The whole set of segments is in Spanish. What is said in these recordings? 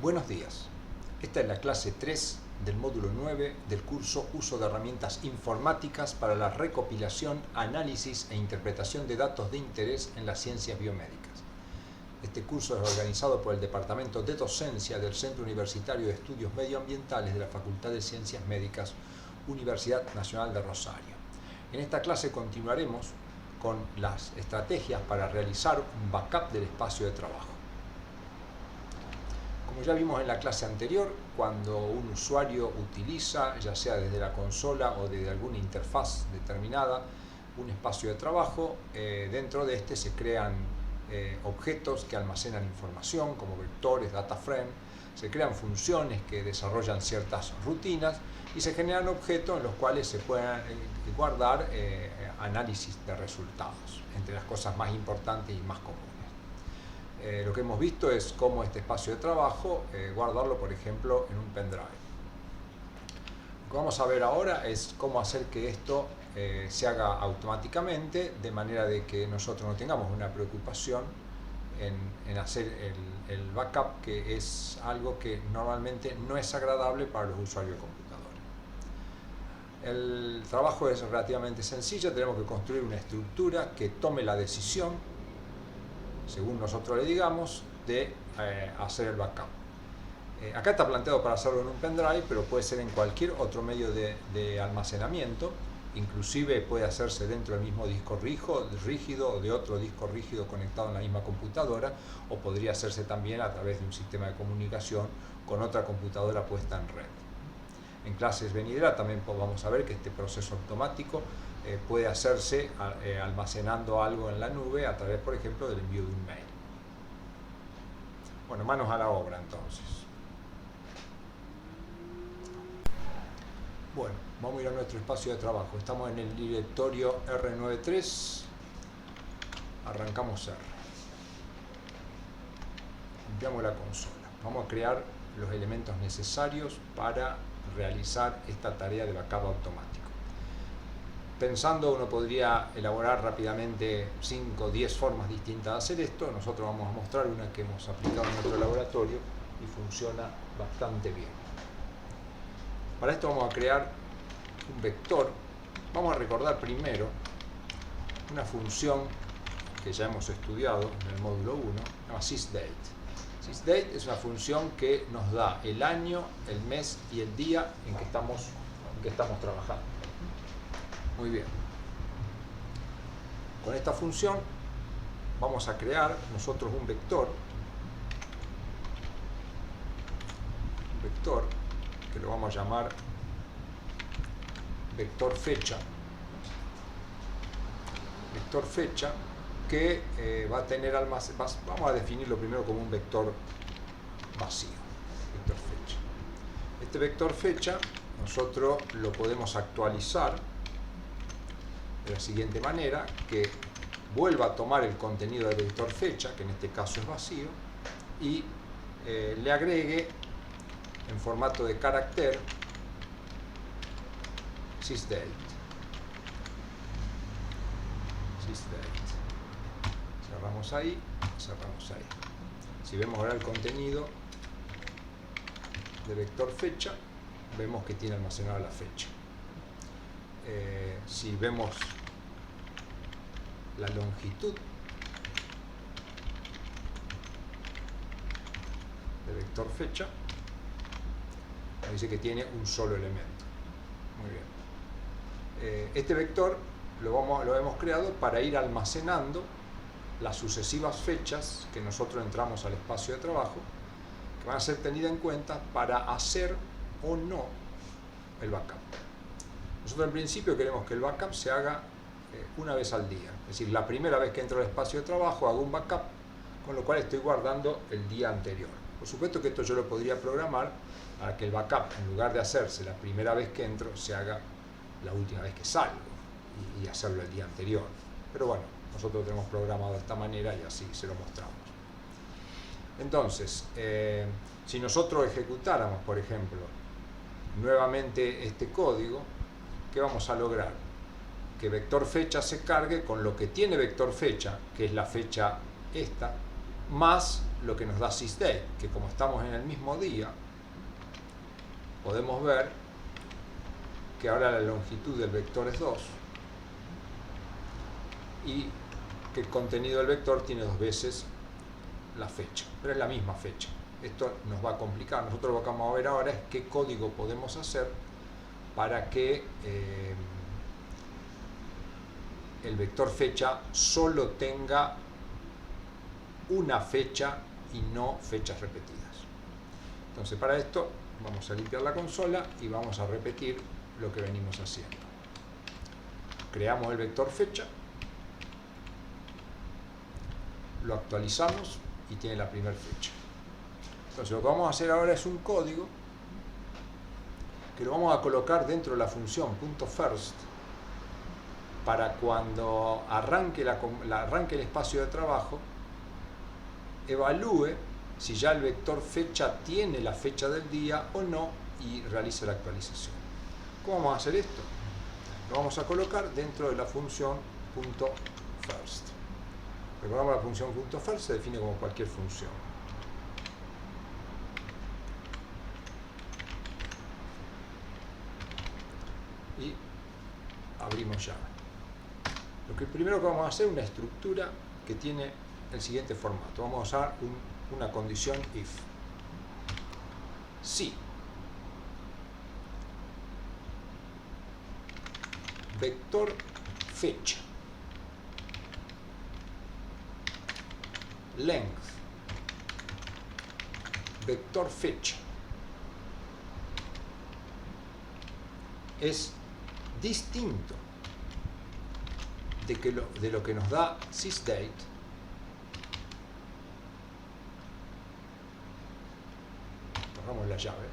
Buenos días. Esta es la clase 3 del módulo 9 del curso Uso de herramientas informáticas para la recopilación, análisis e interpretación de datos de interés en las ciencias biomédicas. Este curso es organizado por el Departamento de Docencia del Centro Universitario de Estudios Medioambientales de la Facultad de Ciencias Médicas, Universidad Nacional de Rosario. En esta clase continuaremos con las estrategias para realizar un backup del espacio de trabajo. Como ya vimos en la clase anterior, cuando un usuario utiliza, ya sea desde la consola o desde alguna interfaz determinada, un espacio de trabajo, dentro de este se crean objetos que almacenan información, como vectores, data frame, se crean funciones que desarrollan ciertas rutinas y se generan objetos en los cuales se puedan guardar análisis de resultados, entre las cosas más importantes y más comunes. Lo que hemos visto es cómo este espacio de trabajo guardarlo, por ejemplo, en un pendrive. Lo que vamos a ver ahora es cómo hacer que esto se haga automáticamente, de manera de que nosotros no tengamos una preocupación en hacer el backup, que es algo que normalmente no es agradable para los usuarios de computadora. El trabajo es relativamente sencillo. Tenemos que construir una estructura que tome la decisión, según nosotros le digamos, de hacer el backup. Acá está planteado para hacerlo en un pendrive, pero puede ser en cualquier otro medio de almacenamiento. Inclusive puede hacerse dentro del mismo disco rígido o de otro disco rígido conectado en la misma computadora, o podría hacerse también a través de un sistema de comunicación con otra computadora puesta en red. En clases venideras también vamos a ver que este proceso automático puede hacerse almacenando algo en la nube a través, por ejemplo, del envío de un mail. Bueno, manos a la obra entonces. Bueno, vamos a ir a nuestro espacio de trabajo. Estamos en el directorio R93. Arrancamos R. Limpiamos la consola. Vamos a crear los elementos necesarios para realizar esta tarea de backup automático. Pensando, uno podría elaborar rápidamente 5 o 10 formas distintas de hacer esto. Nosotros vamos a mostrar una que hemos aplicado en nuestro laboratorio y funciona bastante bien. Para esto vamos a crear un vector. Vamos a recordar primero una función que ya hemos estudiado en el módulo 1, llama sysdate. Sysdate es una función que nos da el año, el mes y el día en que estamos trabajando. Muy bien. Con esta función vamos a crear nosotros un vector que lo vamos a llamar vector fecha. Vector fecha que va a tener vamos a definirlo primero como un vector vacío. Vector fecha. Este vector fecha nosotros lo podemos actualizar de la siguiente manera: que vuelva a tomar el contenido del vector fecha, que en este caso es vacío, y le agregue en formato de carácter sysdate. Cerramos ahí, cerramos ahí. Si vemos ahora el contenido de vector fecha, vemos que tiene almacenada la fecha. Si vemos la longitud de vector fecha, nos dice que tiene un solo elemento. Muy bien. Este vector lo hemos creado para ir almacenando las sucesivas fechas que nosotros entramos al espacio de trabajo, que van a ser tenidas en cuenta para hacer o no el backup. Nosotros en principio queremos que el backup se haga una vez al día. Es decir, la primera vez que entro al espacio de trabajo hago un backup, con lo cual estoy guardando el día anterior. Por supuesto que esto yo lo podría programar para que el backup, en lugar de hacerse la primera vez que entro, se haga la última vez que salgo y hacerlo el día anterior. Pero bueno, nosotros lo tenemos programado de esta manera y así se lo mostramos. Entonces, si nosotros ejecutáramos, por ejemplo, nuevamente este código, ¿qué vamos a lograr? Que vector fecha se cargue con lo que tiene vector fecha, que es la fecha esta, más lo que nos da sysdate, que como estamos en el mismo día, podemos ver que ahora la longitud del vector es 2 y que el contenido del vector tiene 2 veces la fecha, pero es la misma fecha. Esto nos va a complicar. Nosotros lo que vamos a ver ahora es qué código podemos hacer para que el vector fecha solo tenga una fecha y no fechas repetidas. Entonces, para esto vamos a limpiar la consola y vamos a repetir lo que venimos haciendo. Creamos el vector fecha, lo actualizamos y tiene la primera fecha. Entonces, lo que vamos a hacer ahora es un código que lo vamos a colocar dentro de la función .first para cuando arranque el espacio de trabajo, evalúe si ya el vector fecha tiene la fecha del día o no y realice la actualización. ¿Cómo vamos a hacer esto? Lo vamos a colocar dentro de la función .first. Recordamos, la función .first se define como cualquier función. Y abrimos llave. Lo que primero que vamos a hacer es una estructura que tiene el siguiente formato. Vamos a usar una condición if. Si vector fecha length vector fecha es distinto de lo que nos da sysdate, cerramos la llave.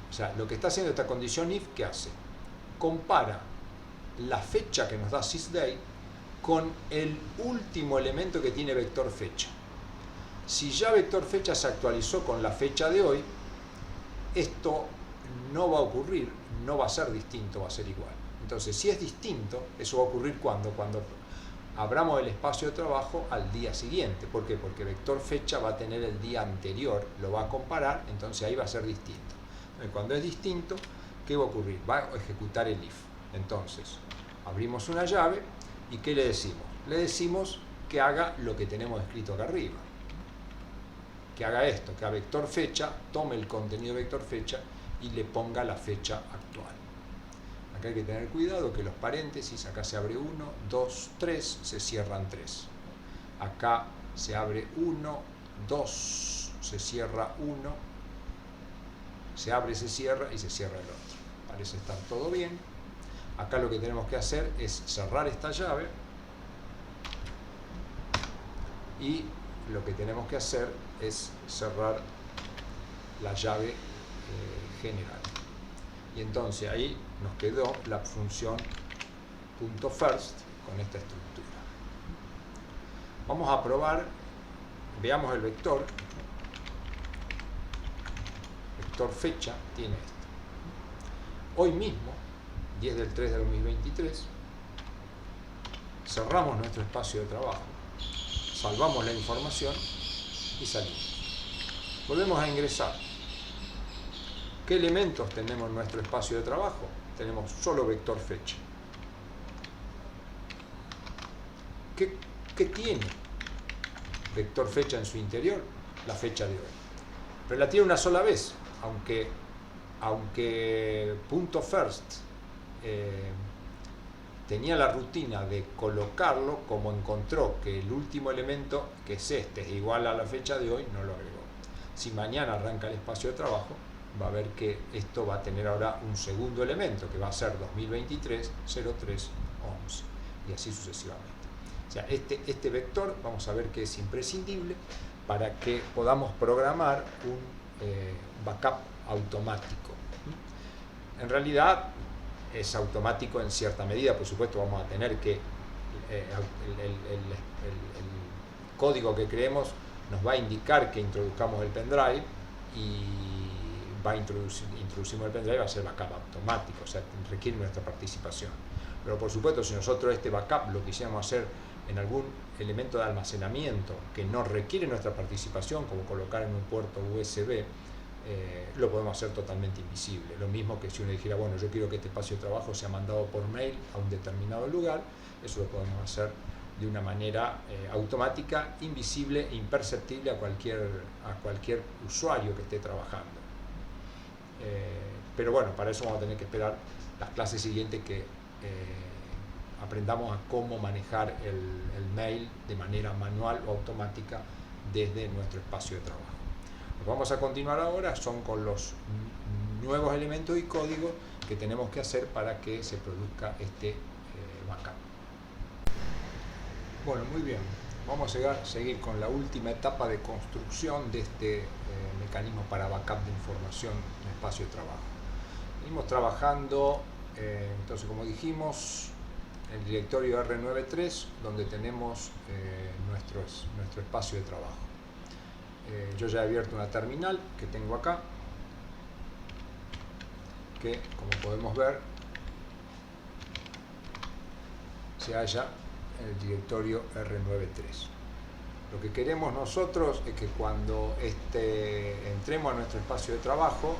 O sea, lo que está haciendo esta condición if, ¿qué hace? Compara la fecha que nos da sysdate con el último elemento que tiene vector fecha. Si ya vector fecha se actualizó con la fecha de hoy, esto no va a ocurrir, no va a ser distinto, va a ser igual. Entonces, si es distinto, eso va a ocurrir cuando abramos el espacio de trabajo al día siguiente. ¿Por qué? Porque vector fecha va a tener el día anterior, lo va a comparar, entonces ahí va a ser distinto. Cuando es distinto, ¿qué va a ocurrir? Va a ejecutar el if. Entonces, abrimos una llave y ¿qué le decimos? Le decimos que haga lo que tenemos escrito acá arriba. Que haga esto, que a vector fecha tome el contenido de vector fecha y le ponga la fecha actual. Acá hay que tener cuidado que los paréntesis, acá se abre 1, 2, 3, se cierran 3. Acá se abre 1, 2, se cierra 1, se abre, se cierra y se cierra el otro. Parece estar todo bien. Acá lo que tenemos que hacer es cerrar esta llave y lo que tenemos que hacer es cerrar la llave general. Y entonces ahí nos quedó la función .first con esta estructura. Vamos a probar, veamos el vector. Vector fecha tiene esto. Hoy mismo, 10 del 3 del 2023, cerramos nuestro espacio de trabajo, salvamos la información y salimos. Volvemos a ingresar. ¿Qué elementos tenemos en nuestro espacio de trabajo? Tenemos solo vector fecha. ¿Qué tiene vector fecha en su interior? La fecha de hoy. Pero la tiene una sola vez, aunque .first tenía la rutina de colocarlo, como encontró que el último elemento, que es este, es igual a la fecha de hoy, no lo agregó. Si mañana arranca el espacio de trabajo, va a ver que esto va a tener ahora un segundo elemento, que va a ser 2023 03 11, y así sucesivamente. O sea, este vector vamos a ver que es imprescindible para que podamos programar un backup automático. En realidad es automático en cierta medida, por supuesto vamos a tener que el código que creemos nos va a indicar que introduzcamos el pendrive y introducimos el pendrive, va a ser backup automático, o sea, requiere nuestra participación. Pero por supuesto, si nosotros este backup lo quisiéramos hacer en algún elemento de almacenamiento que no requiere nuestra participación, como colocar en un puerto USB, lo podemos hacer totalmente invisible. Lo mismo que si uno dijera, bueno, yo quiero que este espacio de trabajo sea mandado por mail a un determinado lugar, eso lo podemos hacer de una manera automática, invisible e imperceptible a cualquier usuario que esté trabajando. Pero bueno, para eso vamos a tener que esperar las clases siguientes que aprendamos a cómo manejar el mail de manera manual o automática desde nuestro espacio de trabajo. Lo que vamos a continuar ahora son con los nuevos elementos y códigos que tenemos que hacer para que se produzca este backup. Bueno, muy bien. Vamos a seguir con la última etapa de construcción de este mecanismo para backup de información en espacio de trabajo. Venimos trabajando, entonces como dijimos, el directorio R93, donde tenemos nuestro espacio de trabajo. Yo ya he abierto una terminal que tengo acá, que como podemos ver se halla en el directorio R93. Lo que queremos nosotros es que cuando entremos a nuestro espacio de trabajo,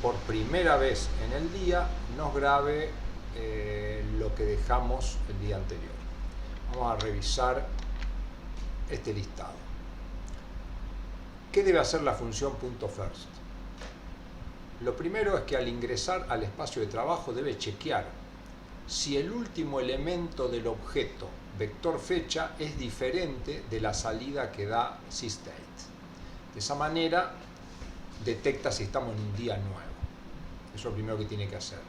por primera vez en el día nos grabe lo que dejamos el día anterior. Vamos a revisar este listado. ¿Qué debe hacer la función .first? Lo primero es que al ingresar al espacio de trabajo debe chequear si el último elemento del objeto vector fecha es diferente de la salida que da sysdate. De esa manera detecta si estamos en un día nuevo. Eso es lo primero que tiene que hacer.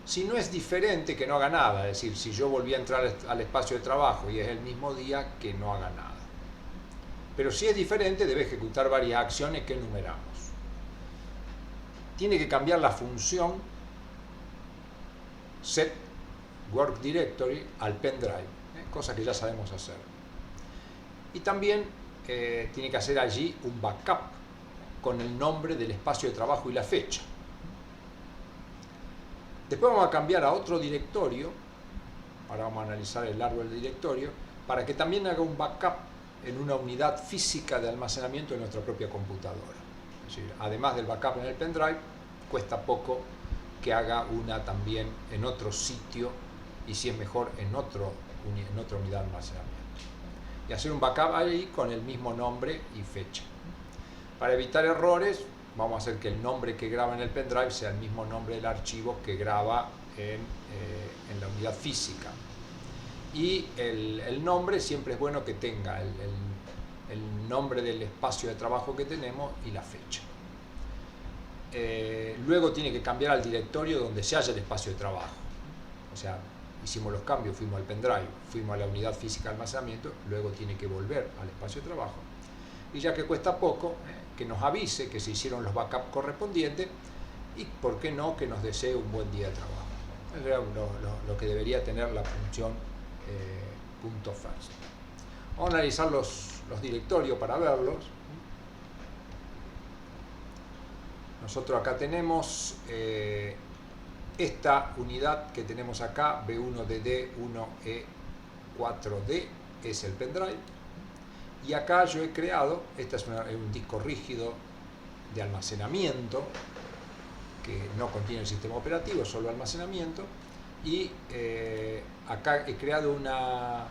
Si no es diferente, que no haga nada. Es decir, si yo volví a entrar al espacio de trabajo y es el mismo día, que no haga nada. Pero si es diferente, debe ejecutar varias acciones que enumeramos. Tiene que cambiar la función set work directory al pendrive, cosa que ya sabemos hacer. Y también tiene que hacer allí un backup con el nombre del espacio de trabajo y la fecha. Después vamos a cambiar a otro directorio, ahora vamos a analizar el árbol del directorio, para que también haga un backup en una unidad física de almacenamiento de nuestra propia computadora. Es decir, además del backup en el pendrive, cuesta poco que haga una también en otro sitio y si es mejor en otra unidad de almacenamiento. Y hacer un backup ahí con el mismo nombre y fecha. Para evitar errores, vamos a hacer que el nombre que graba en el pendrive sea el mismo nombre del archivo que graba en la unidad física. Y el nombre siempre es bueno que tenga el nombre del espacio de trabajo que tenemos y la fecha. Luego tiene que cambiar al directorio donde se halla el espacio de trabajo. O sea, hicimos los cambios, fuimos al pendrive, fuimos a la unidad física de almacenamiento, luego tiene que volver al espacio de trabajo. Y ya que cuesta poco, que nos avise que se hicieron los backups correspondientes y, ¿por qué no?, que nos desee un buen día de trabajo. Es lo que debería tener la función .first. Vamos a analizar los directorios para verlos. Nosotros acá tenemos esta unidad que tenemos acá, B1DD, 1E4D, es el pendrive. Y acá yo he creado, este es un disco rígido de almacenamiento, que no contiene el sistema operativo, es solo almacenamiento. Y acá he creado una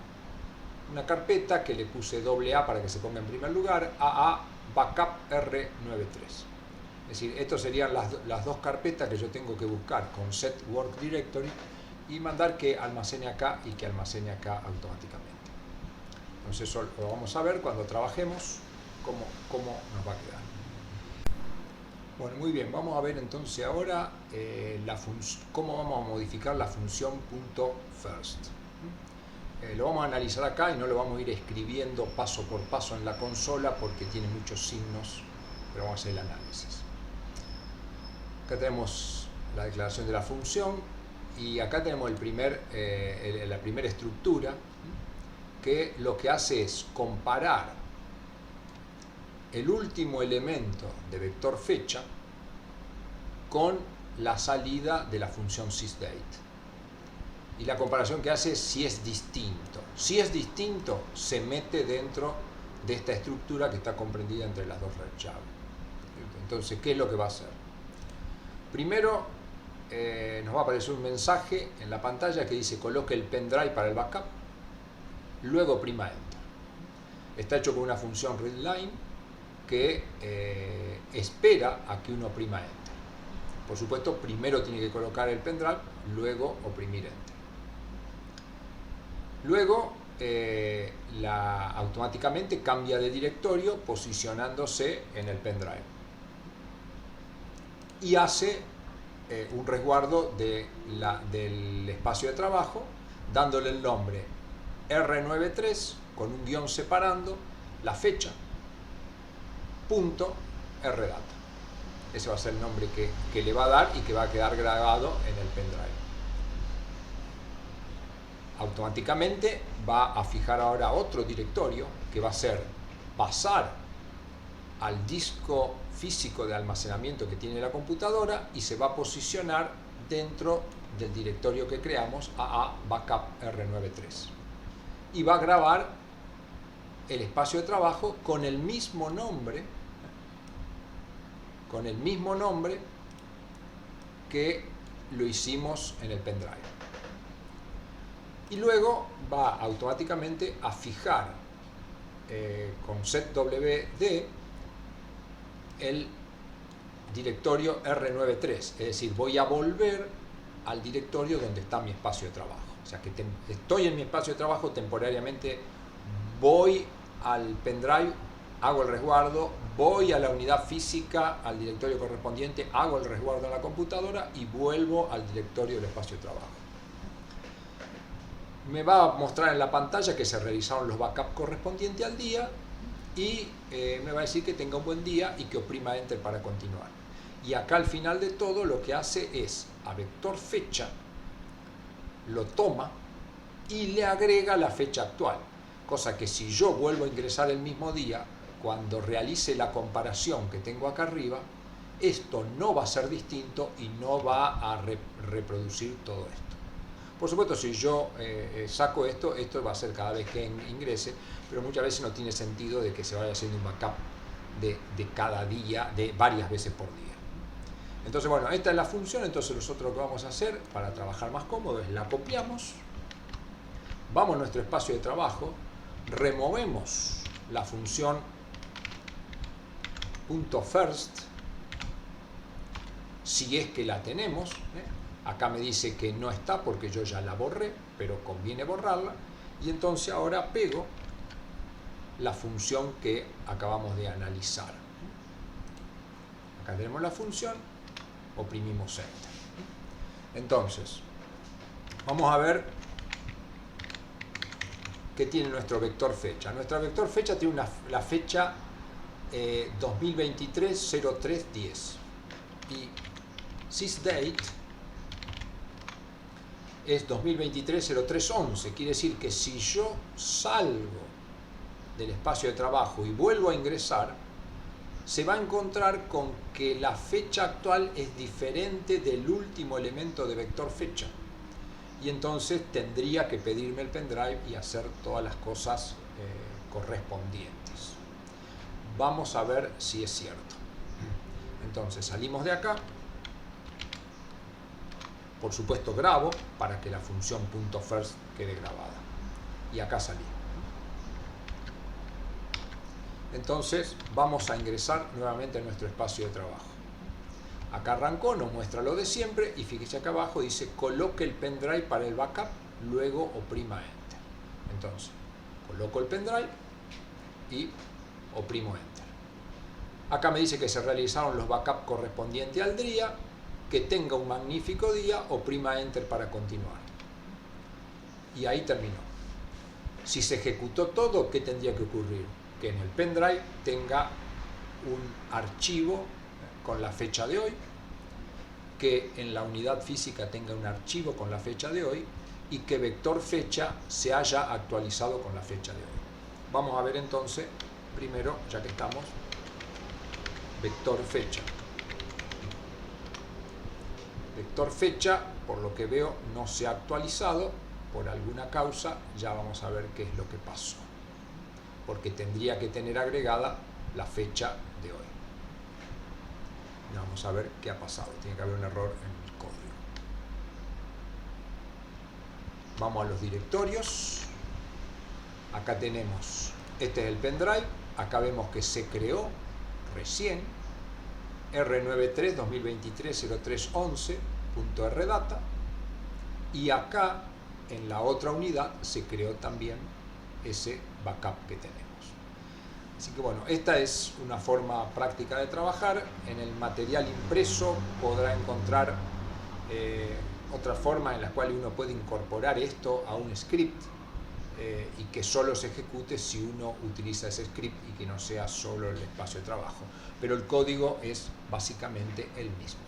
carpeta que le puse AA para que se ponga en primer lugar, AA Backup R93. Es decir, estas serían las dos carpetas que yo tengo que buscar con set work directory y mandar que almacene acá y que almacene acá automáticamente. Entonces eso lo vamos a ver cuando trabajemos cómo nos va a quedar. Bueno, muy bien, vamos a ver entonces ahora cómo vamos a modificar la función .first. Lo vamos a analizar acá y no lo vamos a ir escribiendo paso por paso en la consola porque tiene muchos signos, pero vamos a hacer el análisis. Acá tenemos la declaración de la función y acá tenemos la primera estructura que lo que hace es comparar el último elemento de vector fecha con la salida de la función sysdate. Y la comparación que hace es si es distinto. Si es distinto, se mete dentro de esta estructura que está comprendida entre las dos red llave. Entonces, ¿qué es lo que va a hacer? Primero, nos va a aparecer un mensaje en la pantalla que dice coloque el pendrive para el backup, luego oprima Enter. Está hecho con una función readline que espera a que uno oprima Enter. Por supuesto, primero tiene que colocar el pendrive, luego oprimir Enter. Luego, automáticamente cambia de directorio posicionándose en el pendrive. Y hace un resguardo del espacio de trabajo, dándole el nombre R93 con un guión separando la fecha, punto RData. Ese va a ser el nombre que le va a dar y que va a quedar grabado en el pendrive. Automáticamente va a fijar ahora otro directorio que va a ser pasar al disco físico de almacenamiento que tiene la computadora y se va a posicionar dentro del directorio que creamos, AA Backup R93. Y va a grabar el espacio de trabajo con el mismo nombre que lo hicimos en el pendrive. Y luego va automáticamente a fijar con setwd el directorio R93, es decir, voy a volver al directorio donde está mi espacio de trabajo. O sea que estoy en mi espacio de trabajo temporariamente, voy al pendrive, hago el resguardo, voy a la unidad física, al directorio correspondiente, hago el resguardo en la computadora y vuelvo al directorio del espacio de trabajo. Me va a mostrar en la pantalla que se realizaron los backups correspondientes al día y me va a decir que tenga un buen día y que oprima Enter para continuar. Y acá al final de todo lo que hace es a vector fecha, lo toma y le agrega la fecha actual. Cosa que si yo vuelvo a ingresar el mismo día, cuando realice la comparación que tengo acá arriba, esto no va a ser distinto y no va a reproducir todo esto. Por supuesto, si yo saco esto va a ser cada vez que ingrese, pero muchas veces no tiene sentido de que se vaya haciendo un backup de cada día, de varias veces por día. Entonces, bueno, esta es la función. Entonces nosotros lo que vamos a hacer para trabajar más cómodo es la copiamos, vamos a nuestro espacio de trabajo, removemos la función .first, si es que la tenemos. Acá me dice que no está porque yo ya la borré, pero conviene borrarla. Y entonces ahora pego la función que acabamos de analizar. Acá tenemos la función, oprimimos Enter. Entonces, vamos a ver qué tiene nuestro vector fecha. Nuestra vector fecha tiene la fecha 2023-03-10 y sysdate es 2023-03-11. Quiere decir que si yo salgo del espacio de trabajo y vuelvo a ingresar, se va a encontrar con que la fecha actual es diferente del último elemento de vector fecha. Y entonces tendría que pedirme el pendrive y hacer todas las cosas correspondientes. Vamos a ver si es cierto. Entonces salimos de acá. Por supuesto grabo para que la función .first quede grabada. Y acá salí. Entonces vamos a ingresar nuevamente a nuestro espacio de trabajo. Acá arrancó, nos muestra lo de siempre y fíjese acá abajo dice coloque el pendrive para el backup, luego oprima Enter. Entonces coloco el pendrive y oprimo Enter. Acá me dice que se realizaron los backups correspondientes al día, que tenga un magnífico día, oprima Enter para continuar. Y ahí terminó. Si se ejecutó todo, ¿qué tendría que ocurrir? Que en el pendrive tenga un archivo con la fecha de hoy, que en la unidad física tenga un archivo con la fecha de hoy y que vector fecha se haya actualizado con la fecha de hoy. Vamos a ver entonces, primero, ya que estamos, vector fecha. Vector fecha por lo que veo no se ha actualizado por alguna causa. Ya vamos a ver qué es lo que pasó, porque tendría que tener agregada la fecha de hoy. Y vamos a ver qué ha pasado. Tiene que haber un error en el código. Vamos a los directorios. Acá tenemos, este es el pendrive. Acá vemos que se creó recién R93 2023 0311.rdata, y acá en la otra unidad se creó también ese backup que tenemos. Así que bueno, esta es una forma práctica de trabajar. En el material impreso podrá encontrar otra forma en la cual uno puede incorporar esto a un script y que solo se ejecute si uno utiliza ese script y que no sea solo el espacio de trabajo. Pero el código es básicamente el mismo.